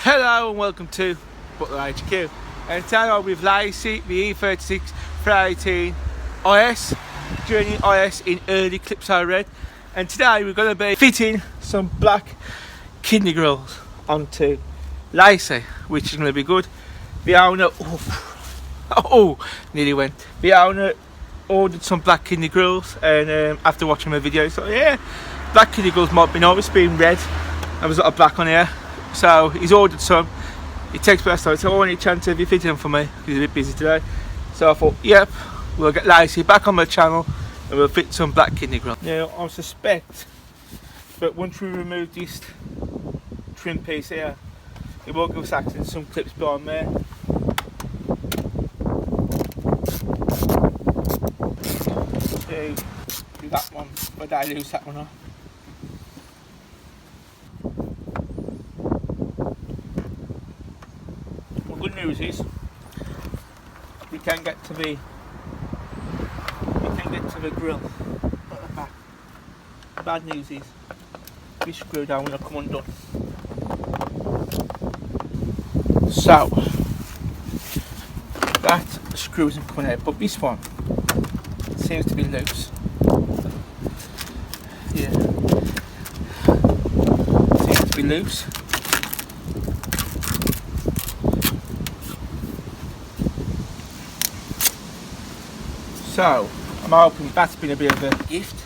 Hello and welcome to Butler.Head.Quarters, and today I'm with Lacy, the E36 318IS, journey IS in early Calypso red, and today we're going to be fitting some black kidney grills onto Lacy, which is going to be good. The owner, nearly went. The owner ordered some black kidney grills, and after watching my video, so yeah, black kidney grills might be nice being red. There was a lot of black on here. So he's ordered some. It takes first time, so I want a chance of you fitting them for me. He's a bit busy today. So I thought, yep, we'll get Lacy back on my channel and we'll fit some black kidney grill. Now I suspect that once we remove this trim piece here, it will give us access to some clips behind there. Do that one, but I lose that one off. Good news is we can get to the grill at the back. The bad news is this screw down will come undone. So that screw isn't coming out, but this one seems to be loose. Yeah, seems to be loose. So, I'm hoping that's been a bit of a gift.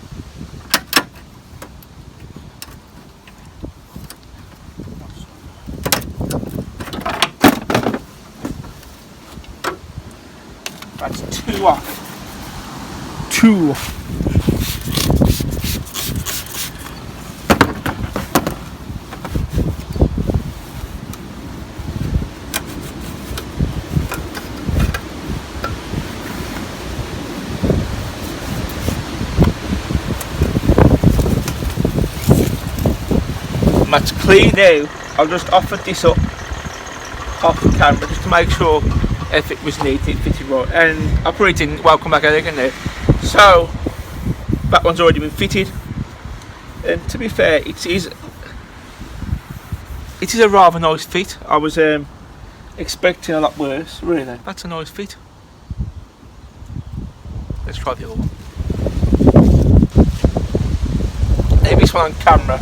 That's two off. That's clean now. I'll just offer this up off the camera just to make sure if it was neat, it fitted right. And operating, welcome back again now. So that one's already been fitted, and to be fair, it is a rather nice fit. I was expecting a lot worse, really. That's a nice fit. Let's try the other one. Leave this one on camera.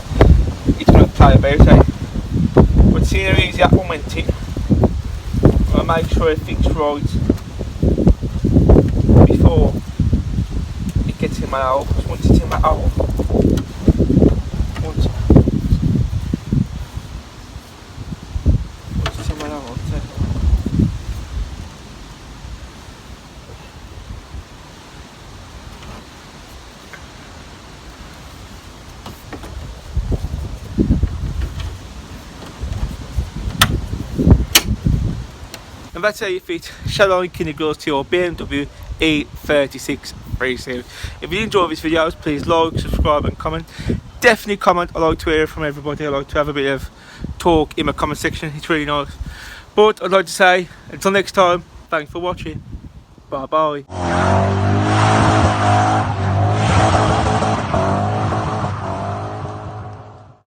It's going to play about, but see how easy that one went in. I'll make sure it fits right before it gets in my hole, because once it's in my hole, once it's in my hole, and that's how you fit shallow kidney grills to your BMW E36 318. If you enjoy these videos, please like, subscribe and comment. Definitely comment. I like to hear from everybody. I like to have a bit of talk in my comment section. It's really nice. But I'd like to say, until next time, thanks for watching. Bye bye.